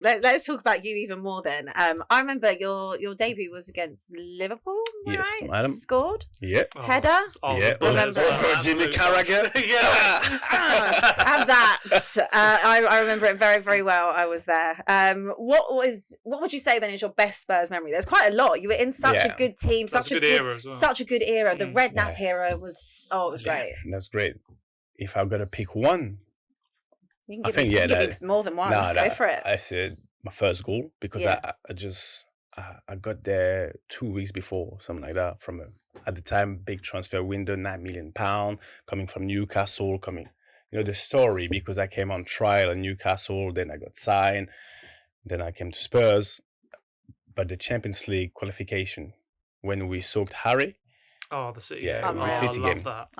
let's talk about you even more then. I remember your debut was against Liverpool, Yes, right? madam. Scored Yeah. header. Yeah. Remember. Jimmy Carragher. And that I remember it very, very well. I was there. What would you say then is your best Spurs memory? There's quite a lot. You were in such a good team, such a good era as well. Such a good era. The Redknapp era was it was great. That's great. If I'm gonna pick one, you can give me more than one. Go for it. I said my first goal because I got there 2 weeks before, something like that, from at the time big transfer window, £9 million, coming from Newcastle, the story, because I came on trial in Newcastle, then I got signed, then I came to Spurs. But the Champions League qualification, when we soaked Harry. Oh, the City game. The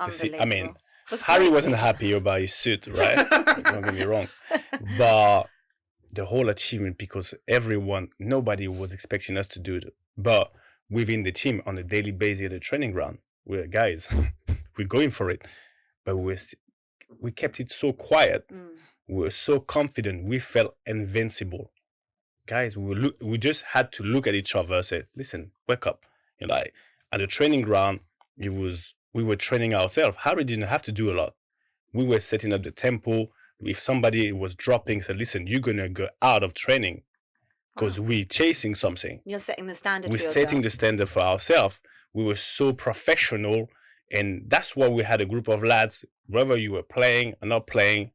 City game. That. Harry wasn't happy about his suit, right? Don't get me wrong. But the whole achievement, because nobody was expecting us to do it. But within the team, on a daily basis at the training ground, we're guys, we're going for it. But we kept it so quiet. We were so confident. We felt invincible. Guys, we just had to look at each other and say, listen, wake up. At the training ground, we were training ourselves. Harry didn't have to do a lot. We were setting up the tempo. If somebody was dropping, said, listen, you're going to go out of training because we're chasing something. You're setting the standard for yourself. We're setting the standard for ourselves. We were so professional. And that's why we had a group of lads, whether you were playing or not playing,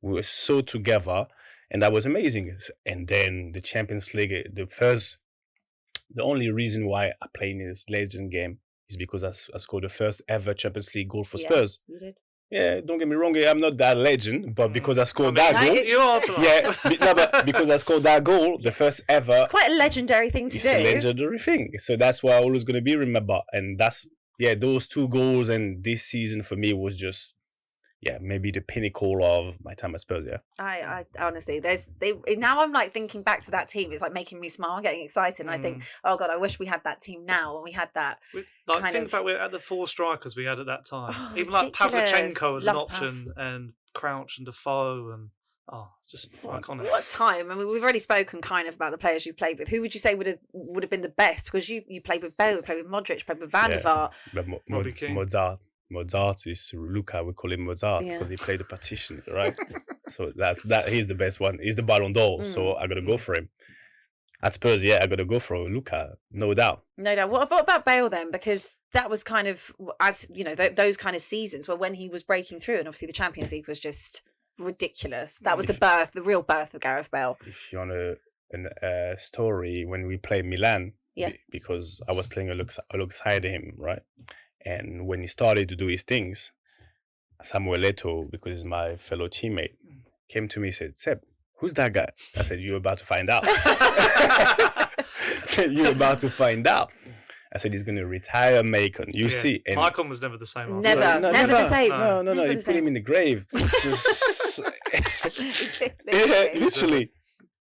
we were so together. And that was amazing. And then the Champions League, the only reason why I play in this legend game is because I scored the first ever Champions League goal for Spurs. You did. Yeah, don't get me wrong, I'm not that legend, but because I scored that goal. You are but because I scored that goal, the first ever. It's quite a legendary thing to do. It's a legendary thing. So that's why I'm always going to be remembered. And those 2 goals and this season for me was just, maybe the pinnacle of my time at Spurs, I honestly, now I'm like thinking back to that team, it's like making me smile, getting excited. And I think, oh God, I wish we had that team now when we had that. Think back at the 4 strikers we had at that time. Even like Pavlyuchenko as an option, and Crouch and Defoe, and just iconic. What a time. I mean, we've already spoken kind of about the players you've played with. Who would you say would have been the best? Because you played with Bale, you played with Modric, played with Van der Vaart. But Mozart is Luca. We call him Mozart because he played the partition, right? So he's the best one. He's the Ballon d'Or, so I got to go for him. At Spurs, I got to go for Luca, no doubt. No doubt. What about Bale then? Because that was kind of, as you know, those kind of seasons were when he was breaking through, and obviously the Champions League was just ridiculous. That was the real birth of Gareth Bale. If you want a story, when we played Milan, because I was playing alongside him, right? And when he started to do his things, Samuel Eto'o, because he's my fellow teammate, came to me and said, Seb, who's that guy? I said, you're about to find out. I said, you're about to find out. I said, he's going to retire Macon. You see. And Maicon was never the same. Never the same. No. He put him in the grave. Literally.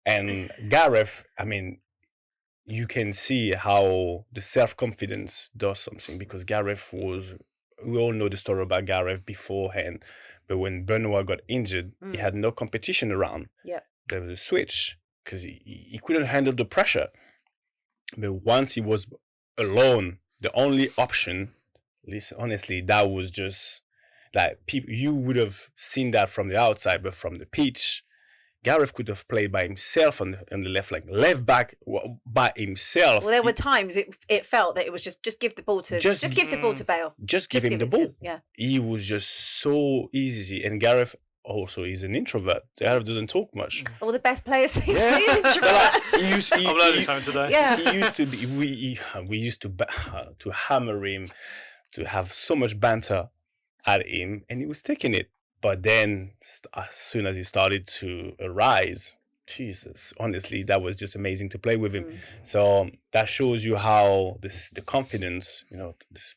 And Gareth, I mean, you can see how the self-confidence does something, because we all know the story about Gareth beforehand, but when Benoit got injured, he had no competition around. Yeah. There was a switch because he couldn't handle the pressure. But once he was alone, the only option, listen, honestly, that was just like you would have seen that from the outside, but from the pitch, Gareth could have played by himself on the left, like left back by himself. Well, there were times it felt that it was just give the ball to give the ball to Bale. Just give him the ball. He was just so easy. And Gareth also is an introvert. Gareth doesn't talk much. All the best players seem to be introvert. I'm learning something today. Yeah. He used to be. We used to hammer him, to have so much banter at him, and he was taking it. But then, as soon as he started to rise, Jesus, honestly, that was just amazing to play with him. So that shows you how the confidence, the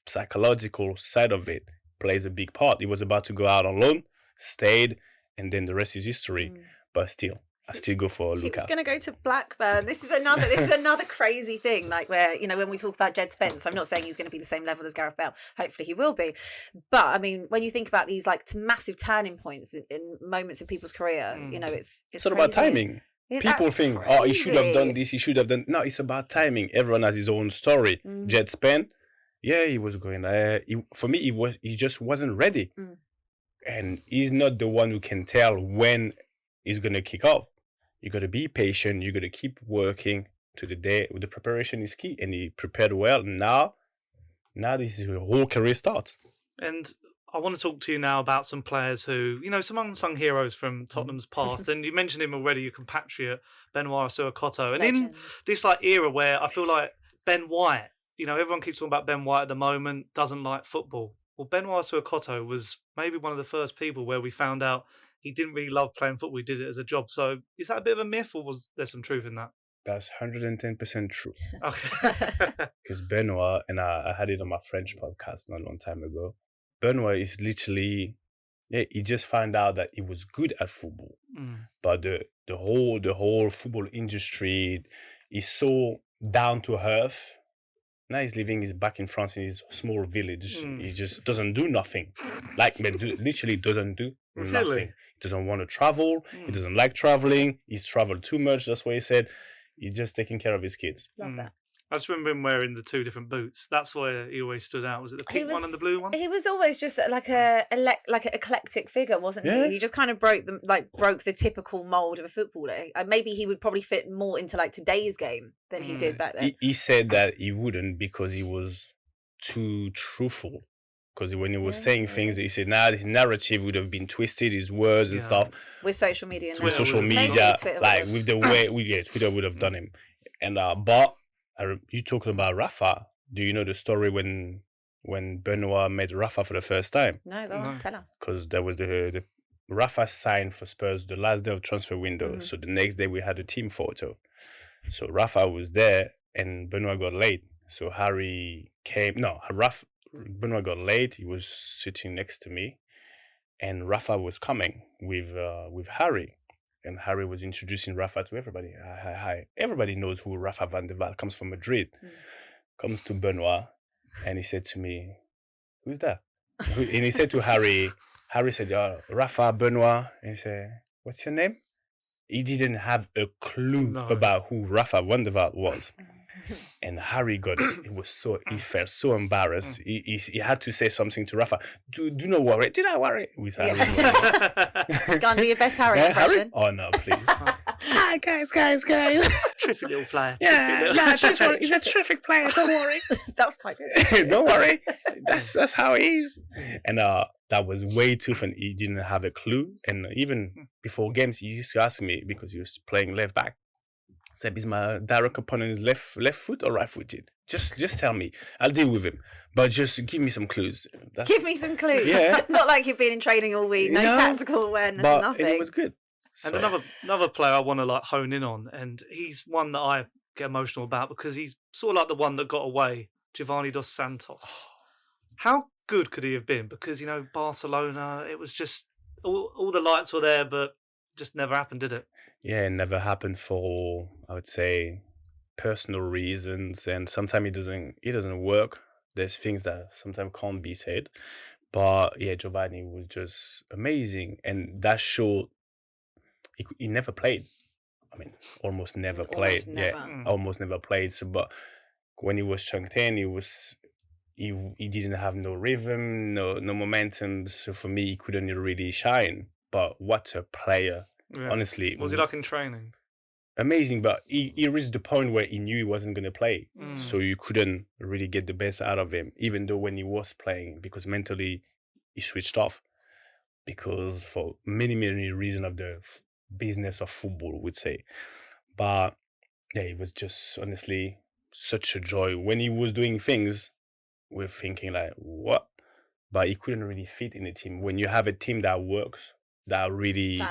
psychological side of it plays a big part. He was about to go out on loan, stayed, and then the rest is history. But still, I still go for Luca. He's going to go to Blackburn. This is another crazy thing. Like where when we talk about Jed Spence, I'm not saying he's going to be the same level as Gareth Bale. Hopefully, he will be. But I mean, when you think about these like massive turning points in moments of people's career, it's all about timing. People think, he should have done this, he should have done... No, it's about timing. Everyone has his own story. Jet Spen, he was going there. For me, he just wasn't ready. And he's not the one who can tell when he's going to kick off. You got to be patient. You got to keep working to the day. The preparation is key. And he prepared well. Now this is whole career starts. And I want to talk to you now about some players who, some unsung heroes from Tottenham's past. And you mentioned him already, your compatriot, Benoit Assou-Ekotto. And in this era where I feel like Ben White, everyone keeps talking about Ben White at the moment, doesn't like football. Well, Benoit Assou-Ekotto was maybe one of the first people where we found out he didn't really love playing football. He did it as a job. So is that a bit of a myth, or was there some truth in that? That's 110% true. Okay. Because Benoit, and I had it on my French podcast not a long time ago, Benoit is literally, he just found out that he was good at football. But the whole football industry is so down to earth. Now he's back in France in his small village. He just doesn't do nothing. Literally doesn't do nothing. He doesn't want to travel. He doesn't like traveling. He's traveled too much. That's what he said. He's just taking care of his kids. Love that. I just remember him wearing the two different boots. That's where he always stood out. Was it the pink one and the blue one? He was always just like an eclectic figure, wasn't he? He just kind of broke the typical mold of a footballer. Maybe he would probably fit more into today's game than he did back then. He said that he wouldn't because he was too truthful. Because when he was saying things, he said, his narrative would have been twisted, his words and stuff. With social media. With social media, with the way Twitter would have done him. And but you talking about Rafa. Do you know the story when Benoit met Rafa for the first time? No, go on, tell us. Because there was the Rafa signed for Spurs the last day of transfer window. So the next day we had a team photo. So Rafa was there and Benoit got late. So Harry came. Benoit got late. He was sitting next to me, and Rafa was coming with Harry. And Harry was introducing Rafa to everybody. Hi. Everybody knows who Rafa van der Vaart comes from Madrid. Comes to Benoit, and he said to me, "Who's that?" And he said to Harry said, Rafa, Benoit. And he said, "What's your name?" He didn't have a clue about who Rafa van der Vaart was. And Harry he felt so embarrassed. He had to say something to Rafa. Do not worry. Did I worry? With Harry. Go and do your best Harry impression. Harry? Oh no, please. Hi guys. Terrific little player. He's a terrific player. Don't worry. That was quite good. Don't worry. That's how he is. And that was way too fun. He didn't have a clue. And even before games, he used to ask me, because he was playing left back, Seb, is my direct opponent left foot or right footed? Just tell me. I'll deal with him. But just give me some clues. Give me some clues. Yeah. Not like you've been in training all week. No tactical awareness, nothing. And it was good. So. And another player I want to hone in on, and he's one that I get emotional about because he's sort of like the one that got away, Giovanni Dos Santos. How good could he have been? Because, Barcelona, it was just, all the lights were there, but just never happened, did it? Yeah, it never happened for, I would say, personal reasons, and sometimes it doesn't work. There's things that sometimes can't be said. But yeah, Giovanni was just amazing, and that showed he never played. I mean, almost never played. Almost never played. So, but when he was chunked in, he didn't have no rhythm, no momentum. So for me, he couldn't really shine. But what a player! Yeah. Honestly, was he like in training? Amazing, but he reached the point where he knew he wasn't going to play. So you couldn't really get the best out of him, even though when he was playing, because mentally he switched off, because for many reasons of the business of football, would say. But yeah, it was just honestly such a joy. When he was doing things, we're thinking like, what? But he couldn't really fit in the team. When you have a team that works, that really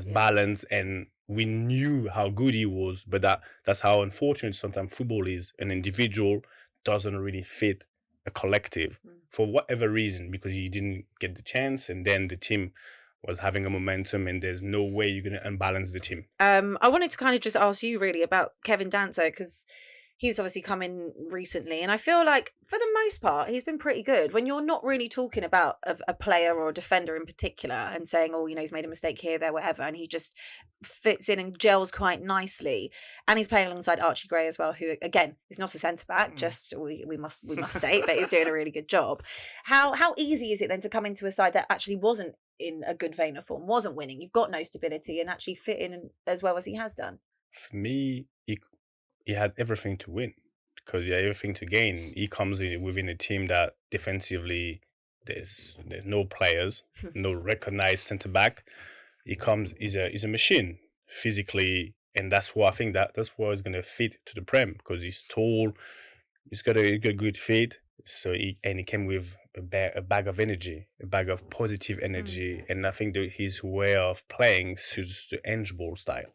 balance, and we knew how good he was, but that's how unfortunate sometimes football is. An individual doesn't really fit a collective for whatever reason, because he didn't get the chance, and then the team was having a momentum, and there's no way you're going to unbalance the team. I wanted to kind of just ask you really about Kevin Danso, because he's obviously come in recently, and I feel like for the most part he's been pretty good. When you're not really talking about a player or a defender in particular and saying, oh, he's made a mistake here, there, whatever, and he just fits in and gels quite nicely. And he's playing alongside Archie Gray as well, who again is not a centre back. Just we must state, but he's doing a really good job. How easy is it then to come into a side that actually wasn't in a good vein of form, wasn't winning? You've got no stability, and actually fit in as well as he has done. For me, he had everything to win because he had everything to gain. He comes within a team that defensively there's no players, no recognized centre back. He's a machine physically, and that's why I think that's why he's gonna fit to the Prem, because he's tall, he's got a good feet. So he came with a bag of energy, a bag of positive energy, and I think that his way of playing suits the handball style.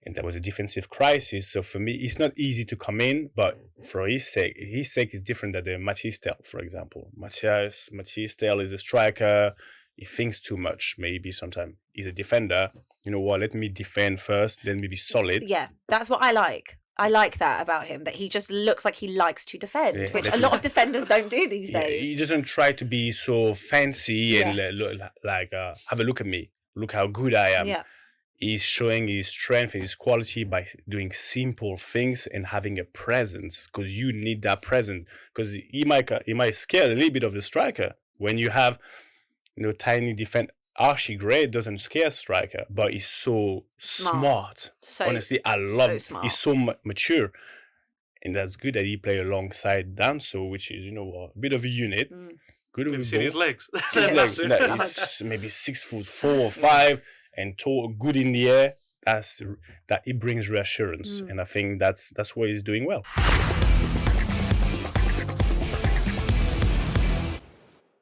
And there was a defensive crisis. So for me, it's not easy to come in, but for his sake is different than the Matthias Tel, for example. Matthias Tel is a striker. He thinks too much, maybe sometimes. He's a defender. You know what? Let me defend first, then maybe solid. Yeah, that's what I like. I like that about him, that he just looks like he likes to defend, which a lot of defenders don't do these days. He doesn't try to be so fancy and have a look at me. Look how good I am. Yeah. He's showing his strength and his quality by doing simple things and having a presence, because you need that presence. Because he might scare a little bit of the striker when you have tiny defense. Archie Gray doesn't scare striker, but he's so smart. Honestly, I love him. Smart. He's so mature. And that's good that he play alongside Danso, which is, a bit of a unit. Good with his legs. His legs. He's maybe 6'4" or 5", and tall, good in the air. That it brings reassurance, and I think that's what he's doing well.